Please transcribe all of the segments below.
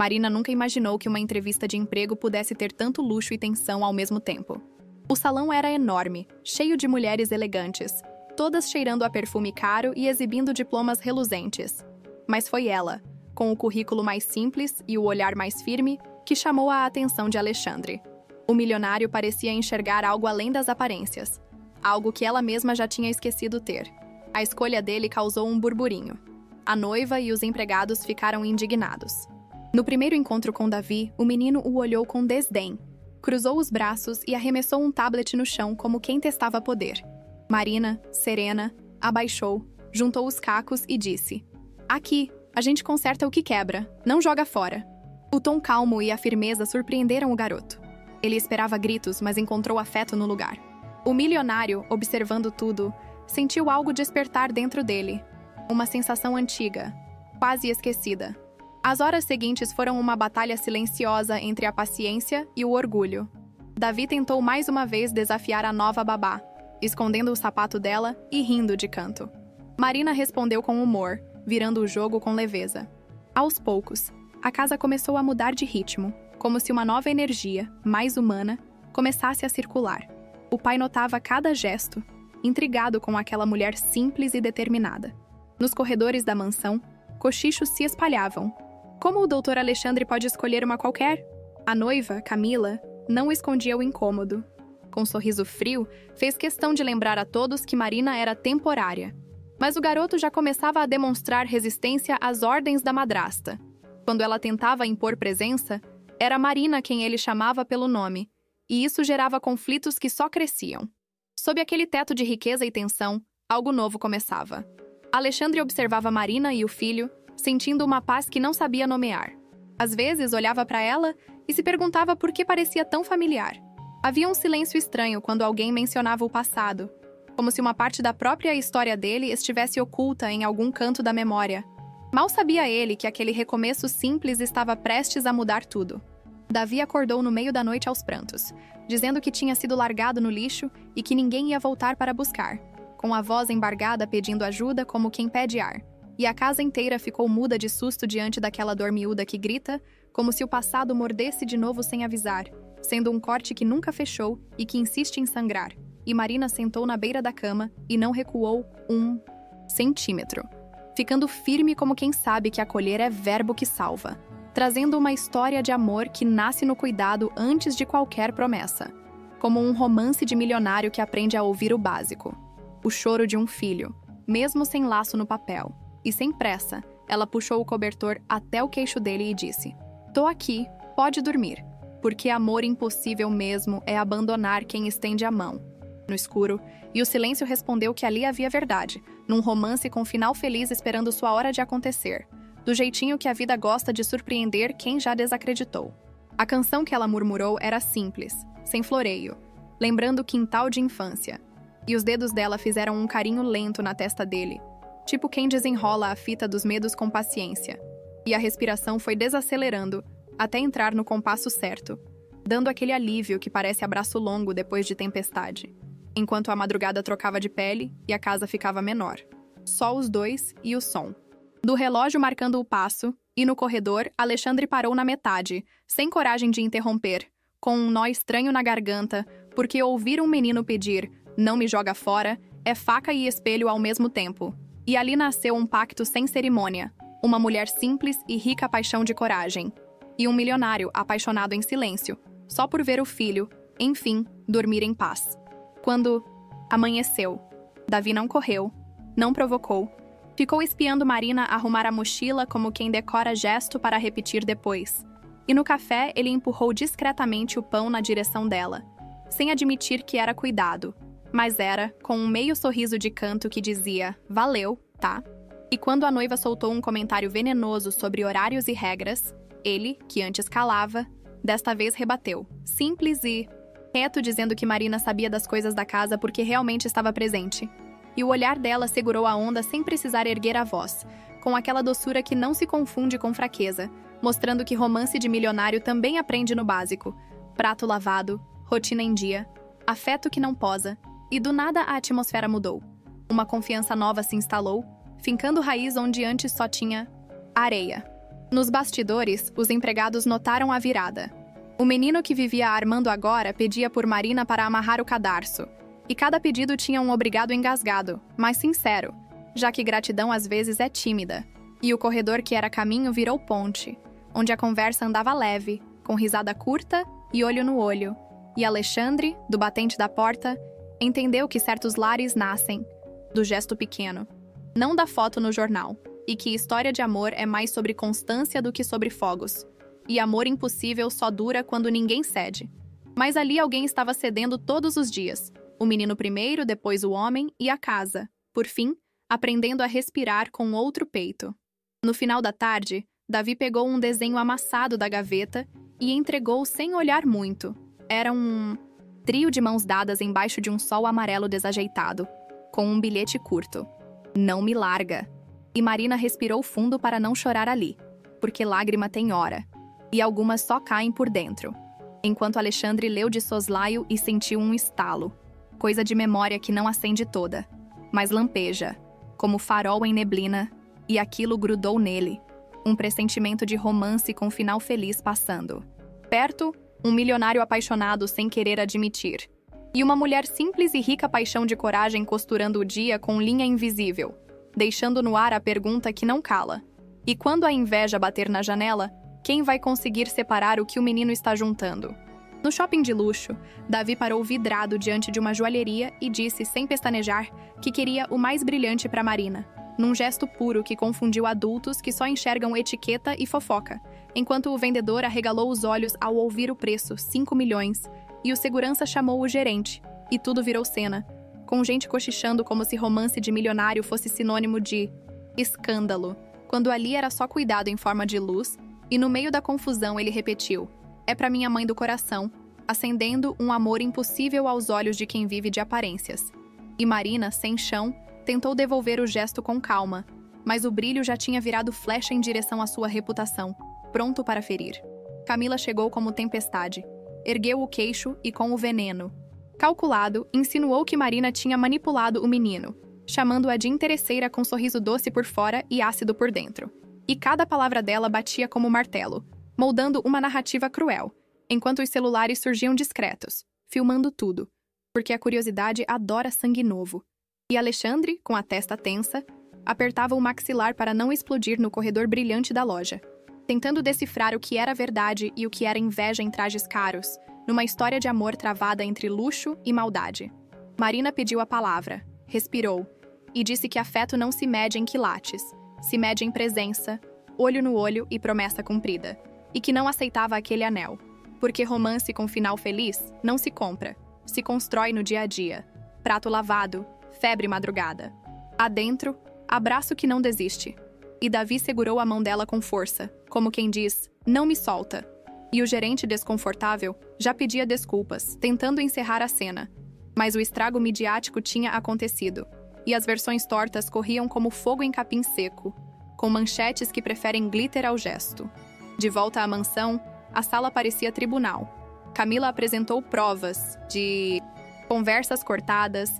Marina nunca imaginou que uma entrevista de emprego pudesse ter tanto luxo e tensão ao mesmo tempo. O salão era enorme, cheio de mulheres elegantes, todas cheirando a perfume caro e exibindo diplomas reluzentes. Mas foi ela, com o currículo mais simples e o olhar mais firme, que chamou a atenção de Alexandre. O milionário parecia enxergar algo além das aparências, algo que ela mesma já tinha esquecido ter. A escolha dele causou um burburinho. A noiva e os empregados ficaram indignados. No primeiro encontro com Davi, o menino o olhou com desdém, cruzou os braços e arremessou um tablet no chão como quem testava poder. Marina, serena, abaixou, juntou os cacos e disse: "Aqui, a gente conserta o que quebra, não joga fora." O tom calmo e a firmeza surpreenderam o garoto. Ele esperava gritos, mas encontrou afeto no lugar. O milionário, observando tudo, sentiu algo despertar dentro dele. Uma sensação antiga, quase esquecida. As horas seguintes foram uma batalha silenciosa entre a paciência e o orgulho. Davi tentou mais uma vez desafiar a nova babá, escondendo o sapato dela e rindo de canto. Marina respondeu com humor, virando o jogo com leveza. Aos poucos, a casa começou a mudar de ritmo, como se uma nova energia, mais humana, começasse a circular. O pai notava cada gesto, intrigado com aquela mulher simples e determinada. Nos corredores da mansão, cochichos se espalhavam. Como o Dr. Alexandre pode escolher uma qualquer? A noiva, Camila, não escondia o incômodo. Com um sorriso frio, fez questão de lembrar a todos que Marina era temporária. Mas o garoto já começava a demonstrar resistência às ordens da madrasta. Quando ela tentava impor presença, era Marina quem ele chamava pelo nome, e isso gerava conflitos que só cresciam. Sob aquele teto de riqueza e tensão, algo novo começava. Alexandre observava Marina e o filho, sentindo uma paz que não sabia nomear. Às vezes, olhava para ela e se perguntava por que parecia tão familiar. Havia um silêncio estranho quando alguém mencionava o passado, como se uma parte da própria história dele estivesse oculta em algum canto da memória. Mal sabia ele que aquele recomeço simples estava prestes a mudar tudo. Davi acordou no meio da noite aos prantos, dizendo que tinha sido largado no lixo e que ninguém ia voltar para buscar, com a voz embargada pedindo ajuda como quem pede ar. E a casa inteira ficou muda de susto diante daquela dor miúda que grita, como se o passado mordesse de novo sem avisar, sendo um corte que nunca fechou e que insiste em sangrar. E Marina sentou na beira da cama e não recuou 1 centímetro, ficando firme como quem sabe que acolher é verbo que salva, trazendo uma história de amor que nasce no cuidado antes de qualquer promessa, como um romance de milionário que aprende a ouvir o básico, o choro de um filho, mesmo sem laço no papel. E sem pressa, ela puxou o cobertor até o queixo dele e disse: "Tô aqui, pode dormir, porque amor impossível mesmo é abandonar quem estende a mão." No escuro, e o silêncio respondeu que ali havia verdade, num romance com final feliz esperando sua hora de acontecer, do jeitinho que a vida gosta de surpreender quem já desacreditou. A canção que ela murmurou era simples, sem floreio, lembrando o quintal de infância, e os dedos dela fizeram um carinho lento na testa dele, tipo quem desenrola a fita dos medos com paciência. E a respiração foi desacelerando até entrar no compasso certo, dando aquele alívio que parece abraço longo depois de tempestade, enquanto a madrugada trocava de pele e a casa ficava menor. Só os dois e o som. Do relógio marcando o passo, e no corredor, Alexandre parou na metade, sem coragem de interromper, com um nó estranho na garganta, porque ouvir um menino pedir "não me joga fora" é faca e espelho ao mesmo tempo. E ali nasceu um pacto sem cerimônia, uma mulher simples e rica paixão de coragem, e um milionário apaixonado em silêncio, só por ver o filho, enfim, dormir em paz. Quando amanheceu, Davi não correu, não provocou, ficou espiando Marina arrumar a mochila como quem decora gesto para repetir depois. E no café ele empurrou discretamente o pão na direção dela, sem admitir que era cuidado, mas era com um meio sorriso de canto que dizia "valeu, tá?" E quando a noiva soltou um comentário venenoso sobre horários e regras, ele, que antes calava, desta vez rebateu, simples e reto, dizendo que Marina sabia das coisas da casa porque realmente estava presente. E o olhar dela segurou a onda sem precisar erguer a voz, com aquela doçura que não se confunde com fraqueza, mostrando que romance de milionário também aprende no básico: prato lavado, rotina em dia, afeto que não posa. E do nada a atmosfera mudou. Uma confiança nova se instalou, fincando raiz onde antes só tinha areia. Nos bastidores, os empregados notaram a virada. O menino que vivia armando agora pedia por Marina para amarrar o cadarço. E cada pedido tinha um obrigado engasgado, mas sincero, já que gratidão às vezes é tímida. E o corredor que era caminho virou ponte, onde a conversa andava leve, com risada curta e olho no olho. E Alexandre, do batente da porta, entendeu que certos lares nascem do gesto pequeno, não da foto no jornal, e que história de amor é mais sobre constância do que sobre fogos. E amor impossível só dura quando ninguém cede. Mas ali alguém estava cedendo todos os dias. O menino primeiro, depois o homem e a casa. Por fim, aprendendo a respirar com outro peito. No final da tarde, Davi pegou um desenho amassado da gaveta e entregou sem olhar muito. Era um trio de mãos dadas embaixo de um sol amarelo desajeitado, com um bilhete curto. Não me larga. E Marina respirou fundo para não chorar ali, porque lágrima tem hora, e algumas só caem por dentro. Enquanto Alexandre leu de soslaio e sentiu um estalo. Coisa de memória que não acende toda, mas lampeja, como farol em neblina, e aquilo grudou nele. Um pressentimento de romance com final feliz passando. Perto, um milionário apaixonado sem querer admitir. E uma mulher simples e rica paixão de coragem costurando o dia com linha invisível, deixando no ar a pergunta que não cala. E quando a inveja bater na janela, quem vai conseguir separar o que o menino está juntando? No shopping de luxo, Davi parou vidrado diante de uma joalheria e disse, sem pestanejar, que queria o mais brilhante para Marina, num gesto puro que confundiu adultos que só enxergam etiqueta e fofoca, enquanto o vendedor arregalou os olhos ao ouvir o preço, 5 milhões, e o segurança chamou o gerente, e tudo virou cena, com gente cochichando como se romance de milionário fosse sinônimo de escândalo, quando ali era só cuidado em forma de luz, e no meio da confusão ele repetiu, é pra minha mãe do coração, acendendo um amor impossível aos olhos de quem vive de aparências. E Marina, sem chão, tentou devolver o gesto com calma, mas o brilho já tinha virado flecha em direção à sua reputação, pronto para ferir. Camila chegou como tempestade, ergueu o queixo e com o veneno. Calculado, insinuou que Marina tinha manipulado o menino, chamando-a de interesseira com sorriso doce por fora e ácido por dentro. E cada palavra dela batia como martelo, moldando uma narrativa cruel, enquanto os celulares surgiam discretos, filmando tudo, porque a curiosidade adora sangue novo. E Alexandre, com a testa tensa, apertava o maxilar para não explodir no corredor brilhante da loja, tentando decifrar o que era verdade e o que era inveja em trajes caros, numa história de amor travada entre luxo e maldade. Marina pediu a palavra, respirou, e disse que afeto não se mede em quilates, se mede em presença, olho no olho e promessa cumprida, e que não aceitava aquele anel, porque romance com final feliz não se compra, se constrói no dia a dia. Prato lavado, febre madrugada. Adentro, abraço que não desiste. E Davi segurou a mão dela com força, como quem diz, não me solta. E o gerente desconfortável já pedia desculpas, tentando encerrar a cena. Mas o estrago midiático tinha acontecido, e as versões tortas corriam como fogo em capim seco, com manchetes que preferem glitter ao gesto. De volta à mansão, a sala parecia tribunal. Camila apresentou provas de conversas cortadas,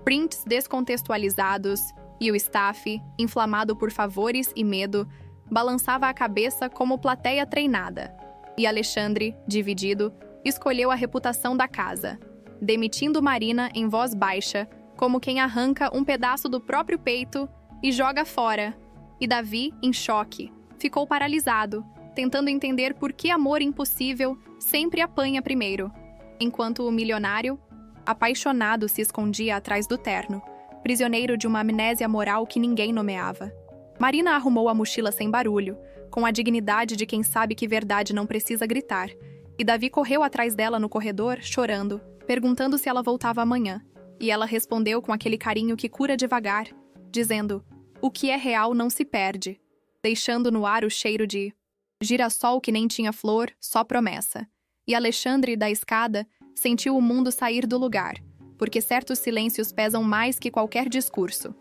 prints descontextualizados, e o staff, inflamado por favores e medo, balançava a cabeça como plateia treinada. E Alexandre, dividido, escolheu a reputação da casa, demitindo Marina em voz baixa, como quem arranca um pedaço do próprio peito e joga fora. E Davi, em choque, ficou paralisado, tentando entender por que amor impossível sempre apanha primeiro, enquanto o milionário, apaixonado, se escondia atrás do terno, prisioneiro de uma amnésia moral que ninguém nomeava. Marina arrumou a mochila sem barulho, com a dignidade de quem sabe que verdade não precisa gritar, e Davi correu atrás dela no corredor, chorando, perguntando se ela voltava amanhã, e ela respondeu com aquele carinho que cura devagar, dizendo, o que é real não se perde, deixando no ar o cheiro de girassol que nem tinha flor, só promessa. E Alexandre, da escada, sentiu o mundo sair do lugar, porque certos silêncios pesam mais que qualquer discurso.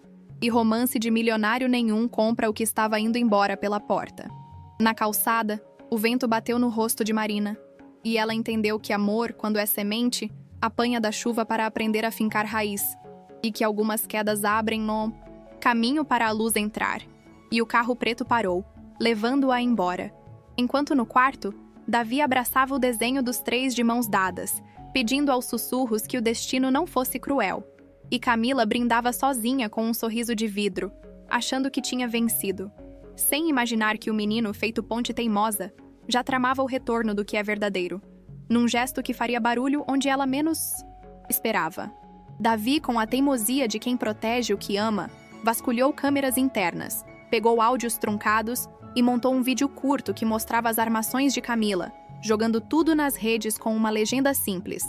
E romance de milionário nenhum compra o que estava indo embora pela porta. Na calçada, o vento bateu no rosto de Marina, e ela entendeu que amor, quando é semente, apanha da chuva para aprender a fincar raiz, e que algumas quedas abrem no caminho para a luz entrar. E o carro preto parou, levando-a embora. Enquanto no quarto, Davi abraçava o desenho dos três de mãos dadas, pedindo aos sussurros que o destino não fosse cruel. E Camila brindava sozinha com um sorriso de vidro, achando que tinha vencido. Sem imaginar que o menino, feito ponte teimosa, já tramava o retorno do que é verdadeiro, num gesto que faria barulho onde ela menos esperava. Davi, com a teimosia de quem protege o que ama, vasculhou câmeras internas, pegou áudios truncados e montou um vídeo curto que mostrava as armações de Camila, jogando tudo nas redes com uma legenda simples: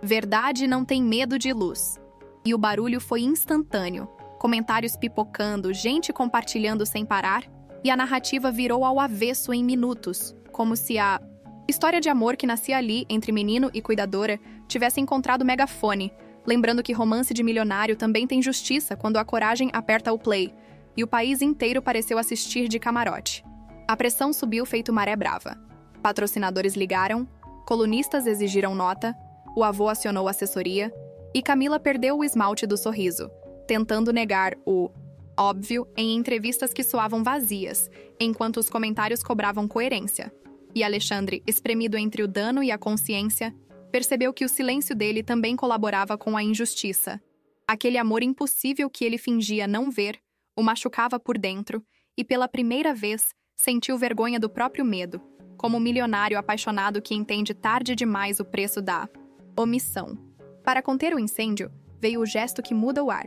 "Verdade não tem medo de luz." E o barulho foi instantâneo, comentários pipocando, gente compartilhando sem parar, e a narrativa virou ao avesso em minutos, como se a história de amor que nascia ali, entre menino e cuidadora, tivesse encontrado megafone, lembrando que romance de milionário também tem justiça quando a coragem aperta o play, e o país inteiro pareceu assistir de camarote. A pressão subiu feito maré brava. Patrocinadores ligaram, colunistas exigiram nota, o avô acionou a assessoria, e Camila perdeu o esmalte do sorriso, tentando negar o óbvio em entrevistas que soavam vazias, enquanto os comentários cobravam coerência. E Alexandre, espremido entre o dano e a consciência, percebeu que o silêncio dele também colaborava com a injustiça. Aquele amor impossível que ele fingia não ver o machucava por dentro e, pela primeira vez, sentiu vergonha do próprio medo, como um milionário apaixonado que entende tarde demais o preço da omissão. Para conter o incêndio, veio o gesto que muda o ar.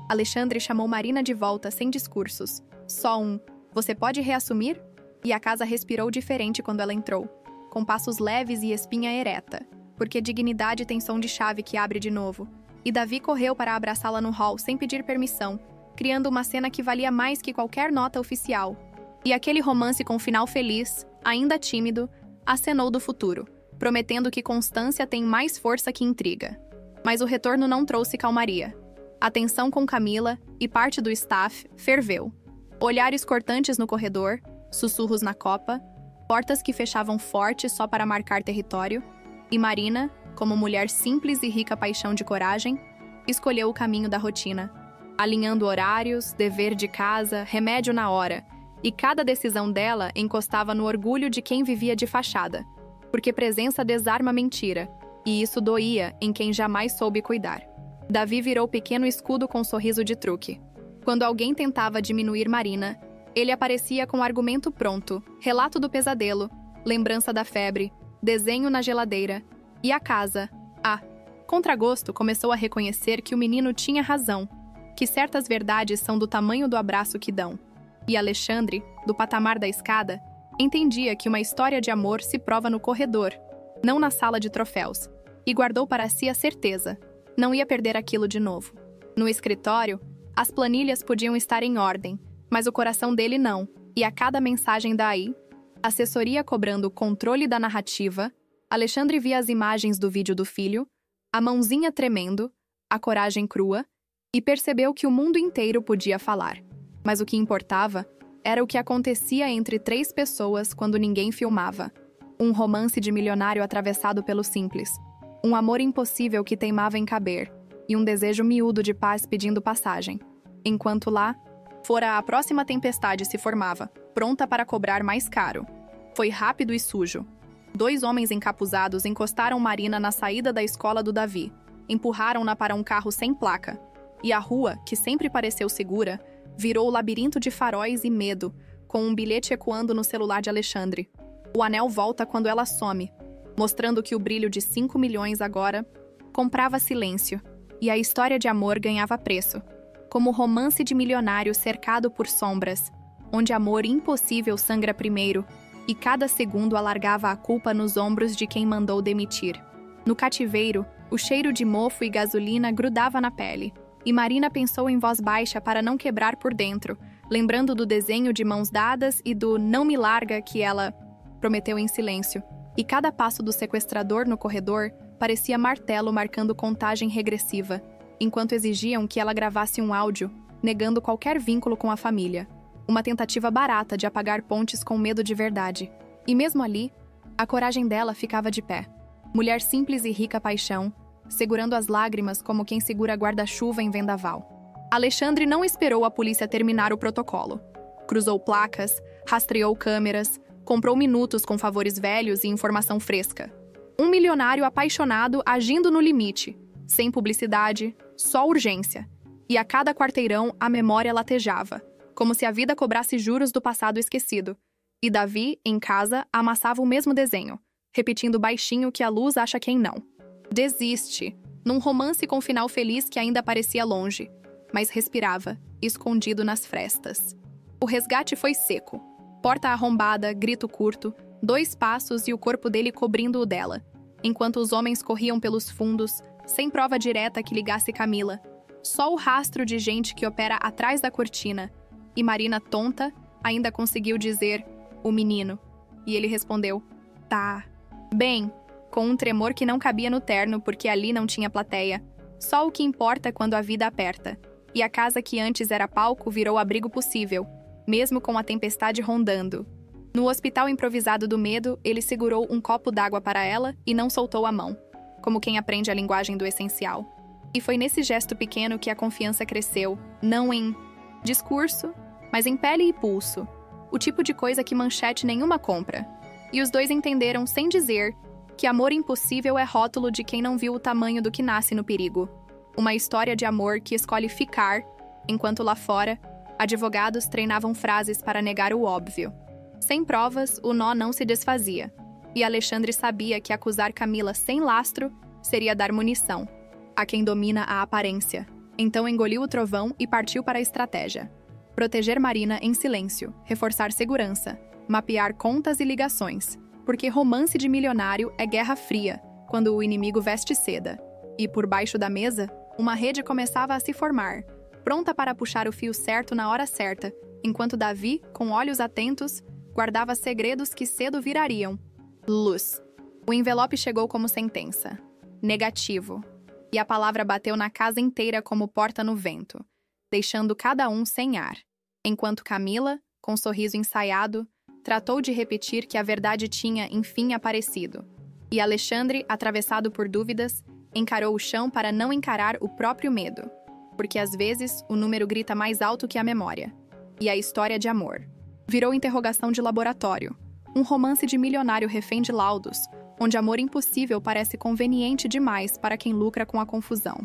Alexandre chamou Marina de volta sem discursos. Só um "Você pode reassumir?" E a casa respirou diferente quando ela entrou, com passos leves e espinha ereta, porque dignidade tem som de chave que abre de novo. E Davi correu para abraçá-la no hall sem pedir permissão, criando uma cena que valia mais que qualquer nota oficial. E aquele romance com final feliz, ainda tímido, acenou do futuro, prometendo que constância tem mais força que intriga. Mas o retorno não trouxe calmaria. A tensão com Camila e parte do staff ferveu. Olhares cortantes no corredor, sussurros na copa, portas que fechavam forte só para marcar território, e Marina, como mulher simples e rica paixão de coragem, escolheu o caminho da rotina, alinhando horários, dever de casa, remédio na hora, e cada decisão dela encostava no orgulho de quem vivia de fachada, porque presença desarma mentira, e isso doía em quem jamais soube cuidar. Davi virou pequeno escudo com sorriso de truque. Quando alguém tentava diminuir Marina, ele aparecia com argumento pronto, relato do pesadelo, lembrança da febre, desenho na geladeira, e a casa, a contragosto, começou a reconhecer que o menino tinha razão, que certas verdades são do tamanho do abraço que dão. E Alexandre, do patamar da escada, entendia que uma história de amor se prova no corredor, não na sala de troféus, e guardou para si a certeza: não ia perder aquilo de novo. No escritório, as planilhas podiam estar em ordem, mas o coração dele não, e a cada mensagem daí, assessoria cobrando o controle da narrativa, Alexandre via as imagens do vídeo do filho, a mãozinha tremendo, a coragem crua, e percebeu que o mundo inteiro podia falar. Mas o que importava era o que acontecia entre três pessoas quando ninguém filmava. Um romance de milionário atravessado pelo simples. Um amor impossível que teimava em caber. E um desejo miúdo de paz pedindo passagem. Enquanto lá, fora a próxima tempestade se formava, pronta para cobrar mais caro. Foi rápido e sujo. 2 homens encapuzados encostaram Marina na saída da escola do Davi. Empurraram-na para um carro sem placa. E a rua, que sempre pareceu segura, virou labirinto de faróis e medo, com um bilhete ecoando no celular de Alexandre. O anel volta quando ela some, mostrando que o brilho de 5 milhões agora comprava silêncio, e a história de amor ganhava preço, como romance de milionário cercado por sombras, onde amor impossível sangra primeiro, e cada segundo alargava a culpa nos ombros de quem mandou demitir. No cativeiro, o cheiro de mofo e gasolina grudava na pele, e Marina pensou em voz baixa para não quebrar por dentro, lembrando do desenho de mãos dadas e do "não me larga" que ela prometeu em silêncio. E cada passo do sequestrador no corredor parecia martelo marcando contagem regressiva, enquanto exigiam que ela gravasse um áudio, negando qualquer vínculo com a família. Uma tentativa barata de apagar pontes com medo de verdade. E mesmo ali, a coragem dela ficava de pé. Mulher simples e rica paixão, segurando as lágrimas como quem segura guarda-chuva em vendaval. Alexandre não esperou a polícia terminar o protocolo. Cruzou placas, Rastreou câmeras, comprou minutos com favores velhos e informação fresca. Um milionário apaixonado agindo no limite, sem publicidade, só urgência. E a cada quarteirão a memória latejava, como se a vida cobrasse juros do passado esquecido. E Davi, em casa, amassava o mesmo desenho, repetindo baixinho que a luz acha quem não. Desiste, num romance com final feliz que ainda parecia longe, mas respirava, escondido nas frestas. O resgate foi seco. Porta arrombada, grito curto, 2 passos e o corpo dele cobrindo o dela, enquanto os homens corriam pelos fundos, sem prova direta que ligasse Camila. Só o rastro de gente que opera atrás da cortina. E Marina, tonta, ainda conseguiu dizer, o menino. E ele respondeu, tá. Bem, com um tremor que não cabia no terno porque ali não tinha plateia. Só o que importa quando a vida aperta. E a casa que antes era palco virou abrigo possível, mesmo com a tempestade rondando. No hospital improvisado do medo, ele segurou um copo d'água para ela e não soltou a mão, como quem aprende a linguagem do essencial. E foi nesse gesto pequeno que a confiança cresceu, não em discurso, mas em pele e pulso, o tipo de coisa que manchete nenhuma compra. E os dois entenderam, sem dizer, que amor impossível é rótulo de quem não viu o tamanho do que nasce no perigo. Uma história de amor que escolhe ficar, enquanto lá fora, advogados treinavam frases para negar o óbvio. Sem provas, o nó não se desfazia. E Alexandre sabia que acusar Camila sem lastro seria dar munição a quem domina a aparência. Então engoliu o trovão e partiu para a estratégia. Proteger Marina em silêncio, reforçar segurança, mapear contas e ligações, porque romance de milionário é guerra fria, quando o inimigo veste seda. E por baixo da mesa, uma rede começava a se formar, pronta para puxar o fio certo na hora certa, enquanto Davi, com olhos atentos, guardava segredos que cedo virariam. Luz. O envelope chegou como sentença. Negativo. E a palavra bateu na casa inteira como porta no vento, deixando cada um sem ar, enquanto Camila, com um sorriso ensaiado, tratou de repetir que a verdade tinha, enfim, aparecido. E Alexandre, atravessado por dúvidas, encarou o chão para não encarar o próprio medo, porque às vezes o número grita mais alto que a memória. E a história de amor virou interrogação de laboratório, um romance de milionário refém de laudos, onde amor impossível parece conveniente demais para quem lucra com a confusão.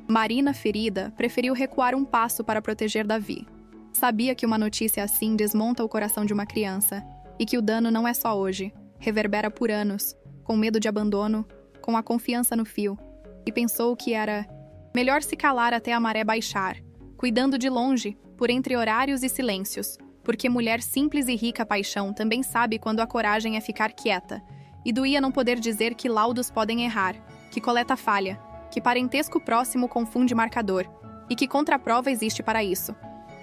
Marina, ferida, preferiu recuar um passo para proteger Davi. Sabia que uma notícia assim desmonta o coração de uma criança, e que o dano não é só hoje, reverbera por anos, com medo de abandono, com a confiança no fio, e pensou que era melhor se calar até a maré baixar, cuidando de longe, por entre horários e silêncios, porque mulher simples e rica paixão também sabe quando a coragem é ficar quieta, e doía não poder dizer que laudos podem errar, que coleta falha, que parentesco próximo confunde marcador, e que contraprova existe para isso.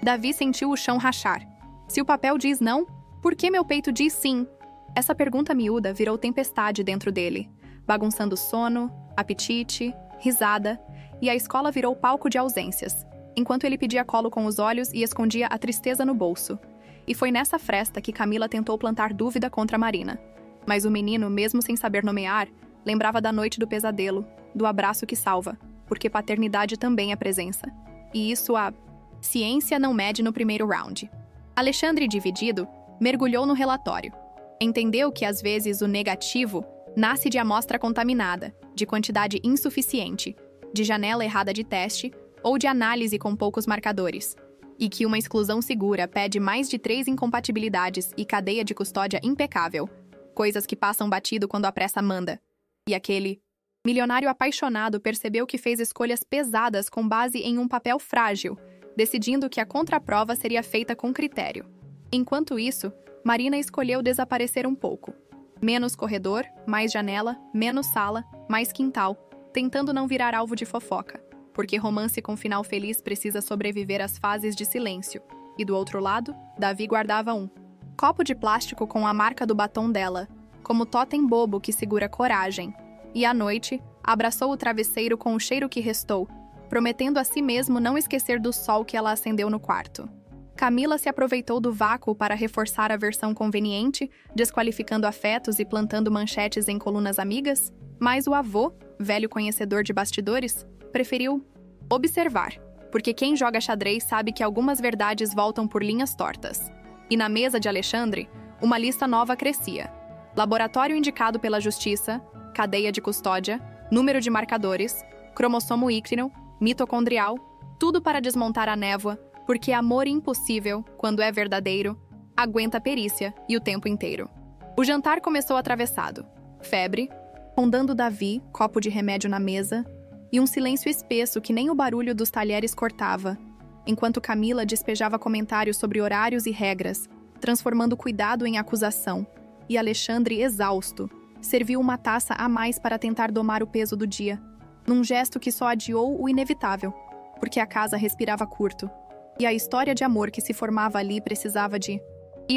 Davi sentiu o chão rachar. Se o papel diz não, por que meu peito diz sim? Essa pergunta miúda virou tempestade dentro dele, bagunçando sono, apetite, risada, e a escola virou palco de ausências, enquanto ele pedia colo com os olhos e escondia a tristeza no bolso. E foi nessa fresta que Camila tentou plantar dúvida contra Marina. Mas o menino, mesmo sem saber nomear, lembrava da noite do pesadelo, do abraço que salva, porque paternidade também é presença. E isso a ciência não mede no primeiro round. Alexandre, dividido, mergulhou no relatório. Entendeu que às vezes o negativo nasce de amostra contaminada, de quantidade insuficiente, de janela errada de teste ou de análise com poucos marcadores. E que uma exclusão segura pede mais de 3 incompatibilidades e cadeia de custódia impecável. Coisas que passam batido quando a pressa manda. E aquele milionário apaixonado percebeu que fez escolhas pesadas com base em um papel frágil, decidindo que a contraprova seria feita com critério. Enquanto isso, Marina escolheu desaparecer um pouco. Menos corredor, mais janela, menos sala, mais quintal, tentando não virar alvo de fofoca, porque romance com final feliz precisa sobreviver às fases de silêncio. E do outro lado, Davi guardava um copo de plástico com a marca do batom dela, como totem bobo que segura coragem. E à noite, abraçou o travesseiro com o cheiro que restou, prometendo a si mesmo não esquecer do sol que ela acendeu no quarto. Camila se aproveitou do vácuo para reforçar a versão conveniente, desqualificando afetos e plantando manchetes em colunas amigas, mas o avô, velho conhecedor de bastidores, preferiu observar, porque quem joga xadrez sabe que algumas verdades voltam por linhas tortas. E na mesa de Alexandre, uma lista nova crescia. Laboratório indicado pela justiça, cadeia de custódia, número de marcadores, cromossomo Y, mitocondrial, tudo para desmontar a névoa, porque amor impossível, quando é verdadeiro, aguenta a perícia e o tempo inteiro. O jantar começou atravessado. Febre, rondando Davi, copo de remédio na mesa, e um silêncio espesso que nem o barulho dos talheres cortava, enquanto Camila despejava comentários sobre horários e regras, transformando cuidado em acusação, e Alexandre, exausto, serviu uma taça a mais para tentar domar o peso do dia, num gesto que só adiou o inevitável, porque a casa respirava curto, e a história de amor que se formava ali precisava de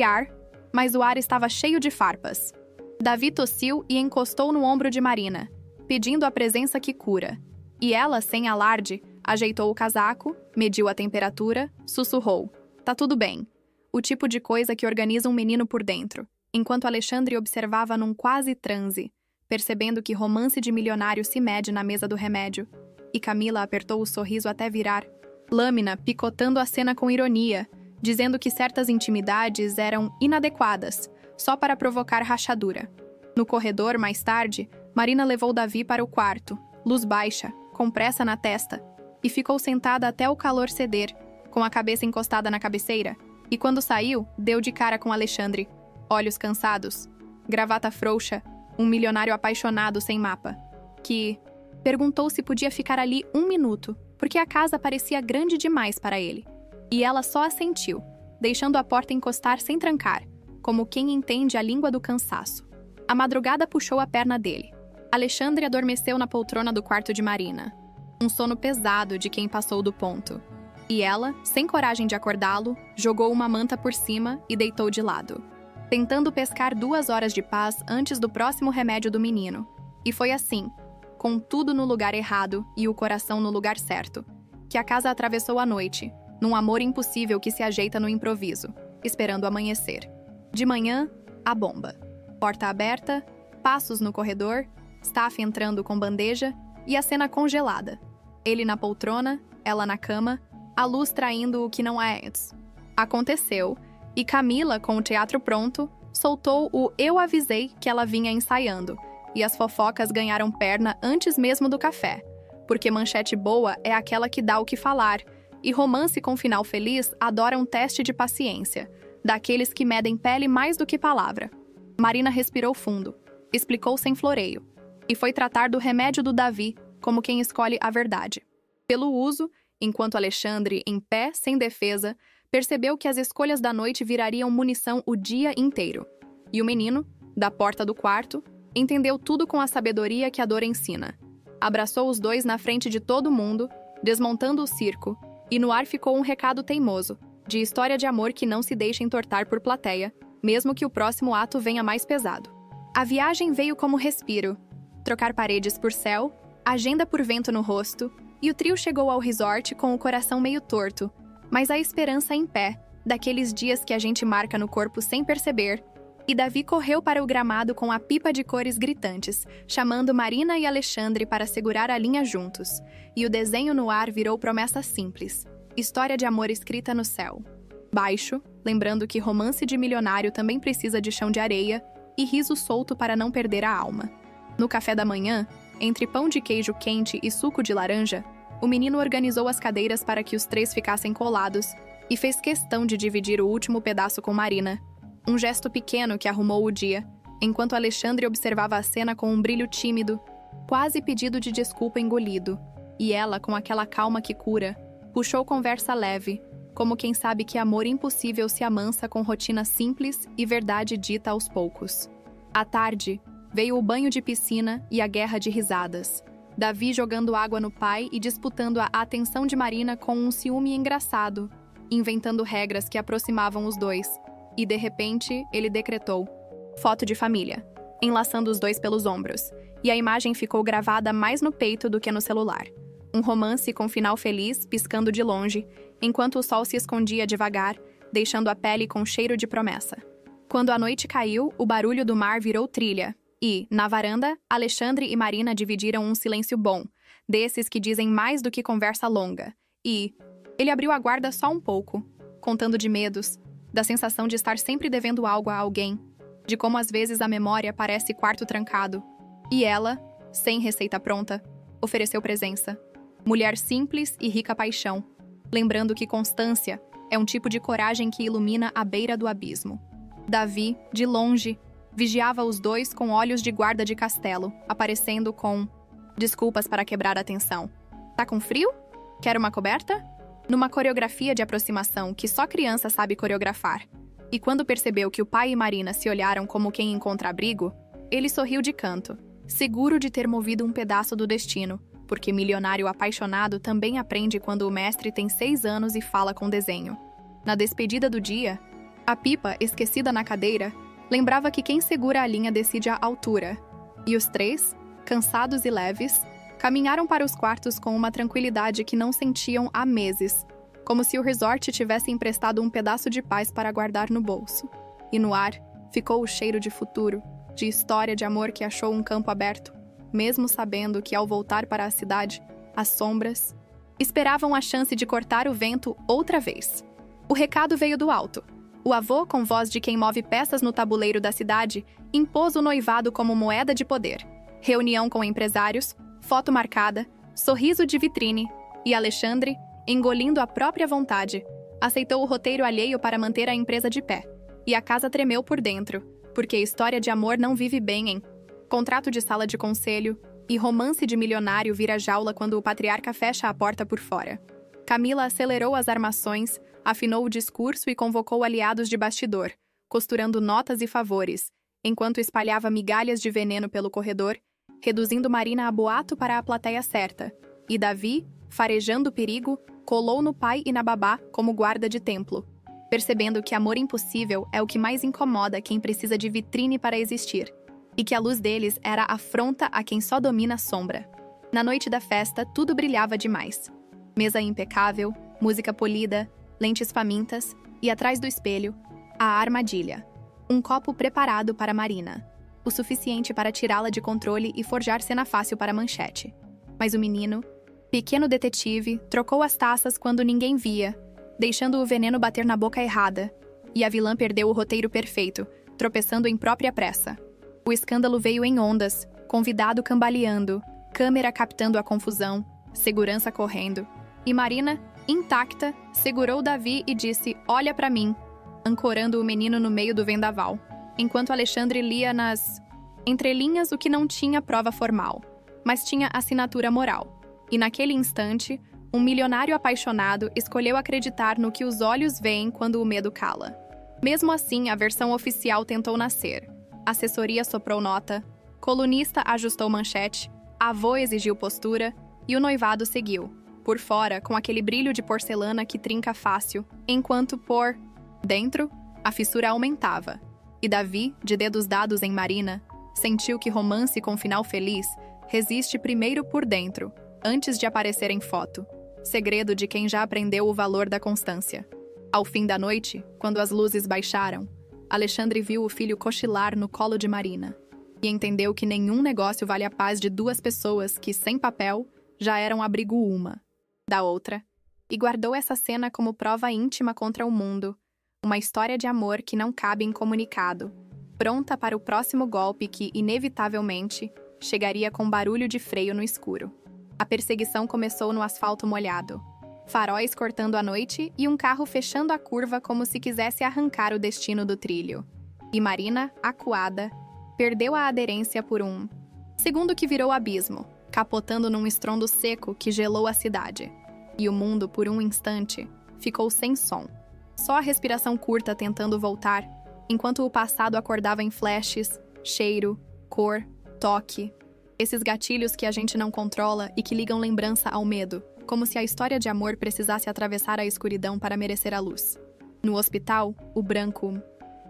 ar, mas o ar estava cheio de farpas. Davi tossiu e encostou no ombro de Marina, pedindo a presença que cura, e ela, sem alarde, ajeitou o casaco, mediu a temperatura, sussurrou: "Tá tudo bem." O tipo de coisa que organiza um menino por dentro, enquanto Alexandre observava num quase transe, percebendo que romance de milionário se mede na mesa do remédio, e Camila apertou o sorriso até virar, lâmina picotando a cena com ironia, dizendo que certas intimidades eram inadequadas, só para provocar rachadura. No corredor, mais tarde, Marina levou Davi para o quarto, luz baixa, com pressa na testa, e ficou sentada até o calor ceder, com a cabeça encostada na cabeceira, e quando saiu, deu de cara com Alexandre, olhos cansados, gravata frouxa, um milionário apaixonado sem mapa, que perguntou se podia ficar ali 1 minuto, porque a casa parecia grande demais para ele. E ela só assentiu, deixando a porta encostar sem trancar, como quem entende a língua do cansaço. A madrugada puxou a perna dele. Alexandre adormeceu na poltrona do quarto de Marina. Um sono pesado de quem passou do ponto. E ela, sem coragem de acordá-lo, jogou uma manta por cima e deitou de lado, tentando pescar 2 horas de paz antes do próximo remédio do menino. E foi assim, com tudo no lugar errado e o coração no lugar certo, que a casa atravessou a noite, num amor impossível que se ajeita no improviso, esperando amanhecer. De manhã, a bomba. Porta aberta, passos no corredor, staff entrando com bandeja e a cena congelada. Ele na poltrona, ela na cama, a luz traindo o que não é antes. Aconteceu, e Camila, com o teatro pronto, soltou o "eu avisei" que ela vinha ensaiando, e as fofocas ganharam perna antes mesmo do café, porque manchete boa é aquela que dá o que falar, e romance com final feliz adora um teste de paciência, daqueles que medem pele mais do que palavra. Marina respirou fundo, explicou sem floreio, e foi tratar do remédio do Davi como quem escolhe a verdade. Pelo uso, enquanto Alexandre, em pé, sem defesa, percebeu que as escolhas da noite virariam munição o dia inteiro. E o menino, da porta do quarto, entendeu tudo com a sabedoria que a dor ensina. Abraçou os dois na frente de todo mundo, desmontando o circo, e no ar ficou um recado teimoso, de história de amor que não se deixa entortar por plateia, mesmo que o próximo ato venha mais pesado. A viagem veio como respiro. Trocar paredes por céu, agenda por vento no rosto, e o trio chegou ao resort com o coração meio torto, mas a esperança em pé, daqueles dias que a gente marca no corpo sem perceber, e Davi correu para o gramado com a pipa de cores gritantes, chamando Marina e Alexandre para segurar a linha juntos, e o desenho no ar virou promessa simples, história de amor escrita no céu. Baixo, lembrando que romance de milionário também precisa de chão de areia, e riso solto para não perder a alma. No café da manhã, entre pão de queijo quente e suco de laranja, o menino organizou as cadeiras para que os 3 ficassem colados e fez questão de dividir o último pedaço com Marina. Um gesto pequeno que arrumou o dia, enquanto Alexandre observava a cena com um brilho tímido, quase pedido de desculpa engolido, e ela, com aquela calma que cura, puxou conversa leve, como quem sabe que amor impossível se amansa com rotina simples e verdade dita aos poucos. À tarde, veio o banho de piscina e a guerra de risadas. Davi jogando água no pai e disputando a atenção de Marina com um ciúme engraçado, inventando regras que aproximavam os dois. E, de repente, ele decretou: foto de família, enlaçando os dois pelos ombros, e a imagem ficou gravada mais no peito do que no celular. Um romance com final feliz, piscando de longe, enquanto o sol se escondia devagar, deixando a pele com cheiro de promessa. Quando a noite caiu, o barulho do mar virou trilha, e, na varanda, Alexandre e Marina dividiram um silêncio bom, desses que dizem mais do que conversa longa. E ele abriu a guarda só um pouco, contando de medos, da sensação de estar sempre devendo algo a alguém, de como às vezes a memória parece quarto trancado. E ela, sem receita pronta, ofereceu presença. Mulher simples e rica paixão, lembrando que constância é um tipo de coragem que ilumina a beira do abismo. Davi, de longe, vigiava os dois com olhos de guarda de castelo, aparecendo com desculpas para quebrar a tensão. Tá com frio? Quer uma coberta? Numa coreografia de aproximação que só criança sabe coreografar. E quando percebeu que o pai e Marina se olharam como quem encontra abrigo, ele sorriu de canto, seguro de ter movido um pedaço do destino, porque milionário apaixonado também aprende quando o mestre tem 6 anos e fala com desenho. Na despedida do dia, a Pipa, esquecida na cadeira, lembrava que quem segura a linha decide a altura. E os três, cansados e leves, caminharam para os quartos com uma tranquilidade que não sentiam há meses, como se o resort tivesse emprestado um pedaço de paz para guardar no bolso. E no ar ficou o cheiro de futuro, de história de amor que achou um campo aberto, mesmo sabendo que ao voltar para a cidade, as sombras esperavam a chance de cortar o vento outra vez. O recado veio do alto. O avô, com voz de quem move peças no tabuleiro da cidade, impôs o noivado como moeda de poder. Reunião com empresários, foto marcada, sorriso de vitrine, e Alexandre, engolindo a própria vontade, aceitou o roteiro alheio para manter a empresa de pé. E a casa tremeu por dentro, porque história de amor não vive bem em contrato de sala de conselho e romance de milionário vira jaula quando o patriarca fecha a porta por fora. Camila acelerou as armações, afinou o discurso e convocou aliados de bastidor, costurando notas e favores, enquanto espalhava migalhas de veneno pelo corredor, reduzindo Marina a boato para a plateia certa. E Davi, farejando o perigo, colou no pai e na babá como guarda de templo, percebendo que amor impossível é o que mais incomoda quem precisa de vitrine para existir, e que a luz deles era afronta a quem só domina a sombra. Na noite da festa, tudo brilhava demais. Mesa impecável, música polida, lentes famintas e, atrás do espelho, a armadilha. Um copo preparado para Marina, o suficiente para tirá-la de controle e forjar cena fácil para Manchete. Mas o menino, pequeno detetive, trocou as taças quando ninguém via, deixando o veneno bater na boca errada, e a vilã perdeu o roteiro perfeito, tropeçando em própria pressa. O escândalo veio em ondas, convidado cambaleando, câmera captando a confusão, segurança correndo. E Marina, intacta, segurou Davi e disse: "Olha pra mim", ancorando o menino no meio do vendaval, enquanto Alexandre lia nas entrelinhas o que não tinha prova formal, mas tinha assinatura moral. E naquele instante, um milionário apaixonado escolheu acreditar no que os olhos veem quando o medo cala. Mesmo assim, a versão oficial tentou nascer. Assessoria soprou nota, colunista ajustou manchete, avô exigiu postura e o noivado seguiu, por fora com aquele brilho de porcelana que trinca fácil, enquanto por dentro a fissura aumentava. E Davi, de dedos dados em Marina, sentiu que romance com final feliz resiste primeiro por dentro, antes de aparecer em foto. Segredo de quem já aprendeu o valor da constância. Ao fim da noite, quando as luzes baixaram, Alexandre viu o filho cochilar no colo de Marina e entendeu que nenhum negócio vale a paz de duas pessoas que, sem papel, já eram abrigo uma da outra, e guardou essa cena como prova íntima contra o mundo, uma história de amor que não cabe em comunicado, pronta para o próximo golpe que, inevitavelmente, chegaria com barulho de freio no escuro. A perseguição começou no asfalto molhado. Faróis cortando a noite e um carro fechando a curva como se quisesse arrancar o destino do trilho. E Marina, acuada, perdeu a aderência por um segundo que virou abismo, capotando num estrondo seco que gelou a cidade. E o mundo, por um instante, ficou sem som. Só a respiração curta tentando voltar, enquanto o passado acordava em flashes, cheiro, cor, toque. Esses gatilhos que a gente não controla e que ligam lembrança ao medo, como se a história de amor precisasse atravessar a escuridão para merecer a luz. No hospital, o branco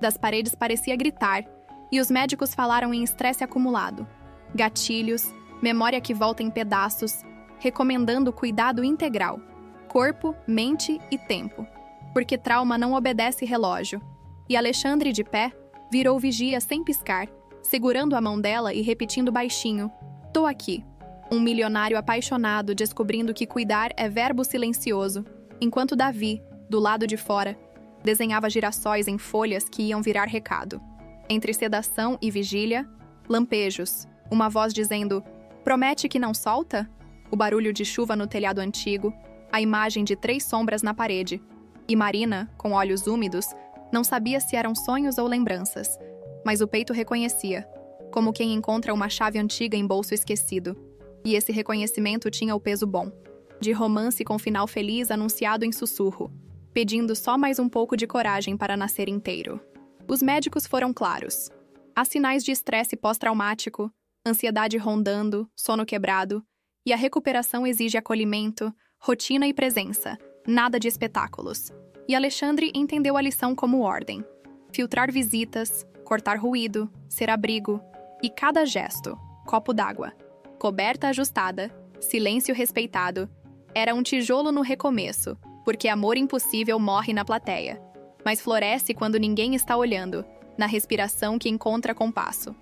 das paredes parecia gritar, e os médicos falaram em estresse acumulado. Gatilhos, memória que volta em pedaços, recomendando cuidado integral, corpo, mente e tempo. Porque trauma não obedece relógio. E Alexandre, de pé, virou vigia sem piscar, segurando a mão dela e repetindo baixinho: "Tô aqui." Um milionário apaixonado descobrindo que cuidar é verbo silencioso, enquanto Davi, do lado de fora, Desenhava girassóis em folhas que iam virar recado. Entre sedação e vigília, lampejos, uma voz dizendo: "Promete que não solta?" O barulho de chuva no telhado antigo, a imagem de 3 sombras na parede. E Marina, com olhos úmidos, não sabia se eram sonhos ou lembranças, mas o peito reconhecia, como quem encontra uma chave antiga em bolso esquecido. E esse reconhecimento tinha o peso bom, de romance com final feliz anunciado em sussurro, pedindo só mais um pouco de coragem para nascer inteiro. Os médicos foram claros. Há sinais de estresse pós-traumático, ansiedade rondando, sono quebrado, e a recuperação exige acolhimento, rotina e presença, nada de espetáculos. E Alexandre entendeu a lição como ordem. Filtrar visitas, cortar ruído, ser abrigo, e cada gesto, copo d'água, coberta ajustada, silêncio respeitado, era um tijolo no recomeço, porque amor impossível morre na plateia, mas floresce quando ninguém está olhando, na respiração que encontra compasso.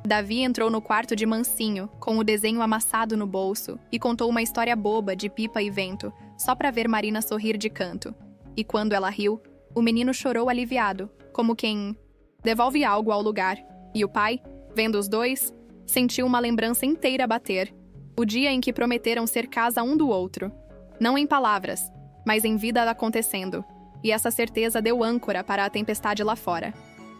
Davi entrou no quarto de mansinho, com o desenho amassado no bolso, e contou uma história boba de pipa e vento, só para ver Marina sorrir de canto. E quando ela riu, o menino chorou aliviado, como quem devolve algo ao lugar. E o pai, vendo os dois, sentiu uma lembrança inteira bater. O dia em que prometeram ser casa um do outro. Não em palavras, mas em vida acontecendo. E essa certeza deu âncora para a tempestade lá fora.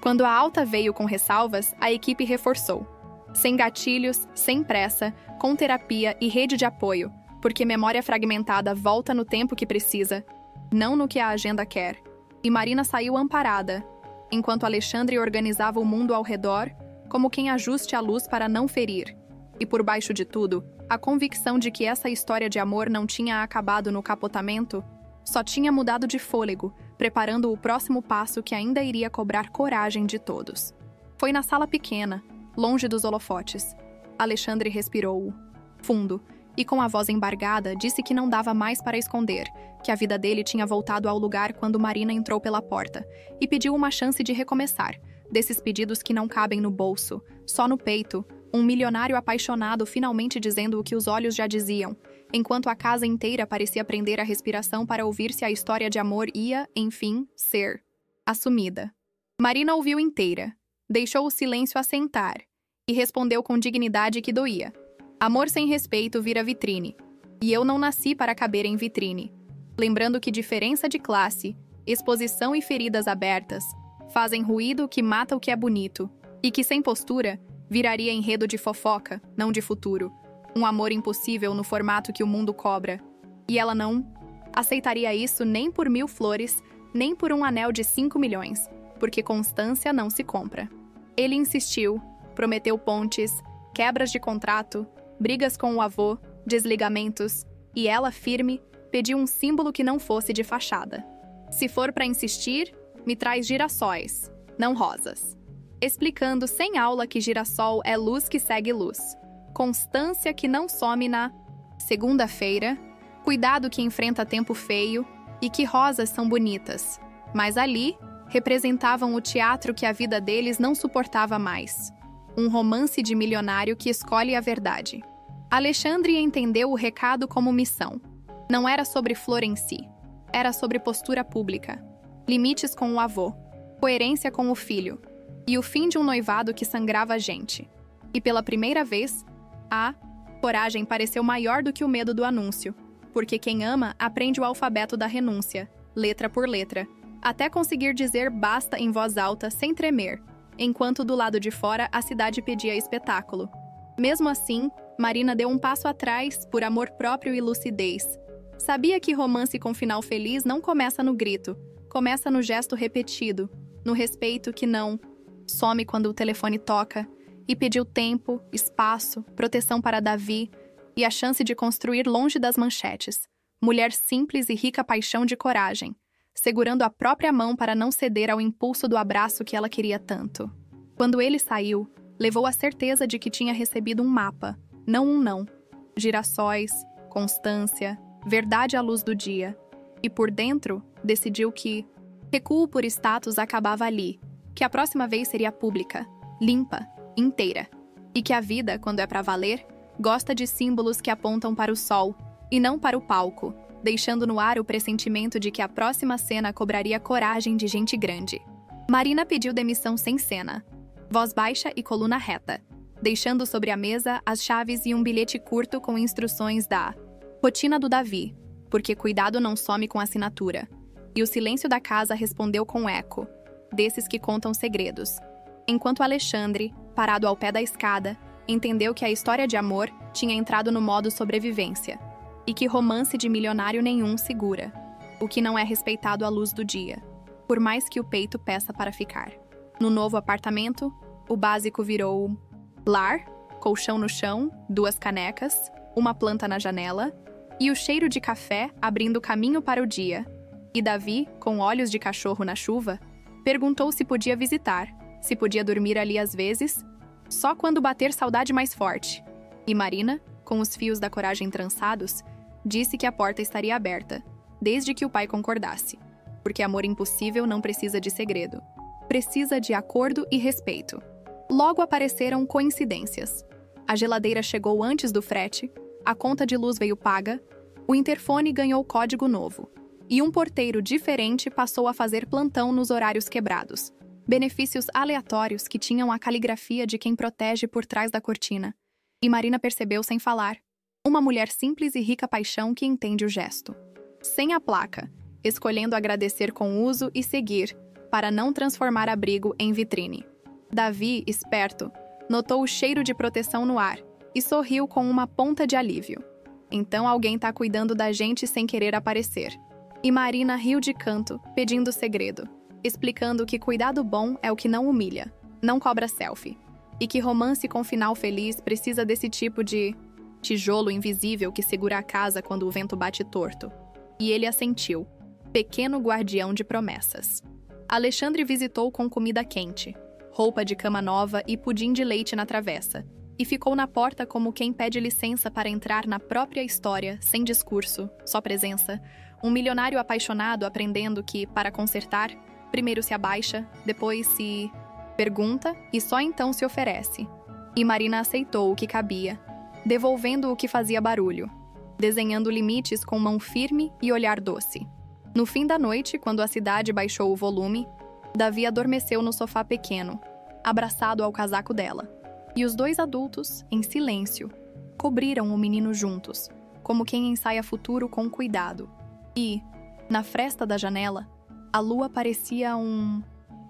Quando a alta veio com ressalvas, a equipe reforçou. Sem gatilhos, sem pressa, com terapia e rede de apoio, porque memória fragmentada volta no tempo que precisa, não no que a agenda quer. E Marina saiu amparada, enquanto Alexandre organizava o mundo ao redor, como quem ajuste a luz para não ferir. E por baixo de tudo, a convicção de que essa história de amor não tinha acabado no capotamento, só tinha mudado de fôlego, preparando o próximo passo que ainda iria cobrar coragem de todos. Foi na sala pequena, longe dos holofotes. Alexandre respirou fundo e, com a voz embargada, disse que não dava mais para esconder, que a vida dele tinha voltado ao lugar quando Marina entrou pela porta, e pediu uma chance de recomeçar, desses pedidos que não cabem no bolso, só no peito, um milionário apaixonado finalmente dizendo o que os olhos já diziam, enquanto a casa inteira parecia prender a respiração para ouvir se a história de amor ia, enfim, ser assumida. Marina ouviu inteira, deixou o silêncio assentar e respondeu com dignidade que doía. Amor sem respeito vira vitrine, e eu não nasci para caber em vitrine. Lembrando que diferença de classe, exposição e feridas abertas fazem ruído que mata o que é bonito, e que sem postura viraria enredo de fofoca, não de futuro. Um amor impossível no formato que o mundo cobra. E ela não aceitaria isso nem por 1000 flores, nem por um anel de 5 milhões, porque constância não se compra. Ele insistiu, prometeu pontes, quebras de contrato, brigas com o avô, desligamentos, e ela, firme, pediu um símbolo que não fosse de fachada. Se for para insistir, me traz girassóis, não rosas. Explicando sem aula que girassol é luz que segue luz. Constância que não some na segunda-feira, cuidado que enfrenta tempo feio e que rosas são bonitas, mas ali representavam o teatro que a vida deles não suportava mais. Um romance de milionário que escolhe a verdade. Alexandre entendeu o recado como missão. Não era sobre flor em si, era sobre postura pública, limites com o avô, coerência com o filho e o fim de um noivado que sangrava a gente. E pela primeira vez, a coragem pareceu maior do que o medo do anúncio, porque quem ama aprende o alfabeto da renúncia, letra por letra, até conseguir dizer basta em voz alta sem tremer, enquanto do lado de fora a cidade pedia espetáculo. Mesmo assim, Marina deu um passo atrás por amor próprio e lucidez. Sabia que romance com final feliz não começa no grito, começa no gesto repetido, no respeito que não some quando o telefone toca, e pediu tempo, espaço, proteção para Davi e a chance de construir longe das manchetes. Mulher simples e rica paixão de coragem, segurando a própria mão para não ceder ao impulso do abraço que ela queria tanto. Quando ele saiu, levou a certeza de que tinha recebido um mapa, não um não. Girassóis, constância, verdade à luz do dia. E por dentro, decidiu que recuo por status acabava ali, que a próxima vez seria pública, limpa, inteira. E que a vida, quando é para valer, gosta de símbolos que apontam para o sol, e não para o palco, deixando no ar o pressentimento de que a próxima cena cobraria coragem de gente grande. Marina pediu demissão sem cena, voz baixa e coluna reta, deixando sobre a mesa as chaves e um bilhete curto com instruções da rotina do Davi, porque cuidado não some com assinatura. E o silêncio da casa respondeu com eco, desses que contam segredos. Enquanto Alexandre, parado ao pé da escada, entendeu que a história de amor tinha entrado no modo sobrevivência, e que romance de milionário nenhum segura, o que não é respeitado à luz do dia, por mais que o peito peça para ficar. No novo apartamento, o básico virou lar, colchão no chão, 2 canecas, uma planta na janela, e o cheiro de café abrindo caminho para o dia. E Davi, com olhos de cachorro na chuva, perguntou se podia visitar, se podia dormir ali às vezes, só quando bater saudade mais forte. E Marina, com os fios da coragem trançados, disse que a porta estaria aberta, desde que o pai concordasse. Porque amor impossível não precisa de segredo. Precisa de acordo e respeito. Logo apareceram coincidências. A geladeira chegou antes do frete, a conta de luz veio paga, o interfone ganhou código novo. E um porteiro diferente passou a fazer plantão nos horários quebrados. Benefícios aleatórios que tinham a caligrafia de quem protege por trás da cortina. E Marina percebeu sem falar. Uma mulher simples e rica paixão que entende o gesto. Sem a placa, escolhendo agradecer com uso e seguir, para não transformar abrigo em vitrine. Davi, esperto, notou o cheiro de proteção no ar e sorriu com uma ponta de alívio. Então alguém tá cuidando da gente sem querer aparecer. E Marina riu de canto, pedindo segredo, explicando que cuidado bom é o que não humilha, não cobra selfie, e que romance com final feliz precisa desse tipo de tijolo invisível que segura a casa quando o vento bate torto. E ele assentiu, pequeno guardião de promessas. Alexandre visitou com comida quente, roupa de cama nova e pudim de leite na travessa, e ficou na porta como quem pede licença para entrar na própria história, sem discurso, só presença, um milionário apaixonado aprendendo que, para consertar, primeiro se abaixa, depois se pergunta e só então se oferece. E Marina aceitou o que cabia, devolvendo o que fazia barulho, desenhando limites com mão firme e olhar doce. No fim da noite, quando a cidade baixou o volume, Davi adormeceu no sofá pequeno, abraçado ao casaco dela. E os 2 adultos, em silêncio, cobriram o menino juntos, como quem ensaia futuro com cuidado. E, na fresta da janela, a lua parecia um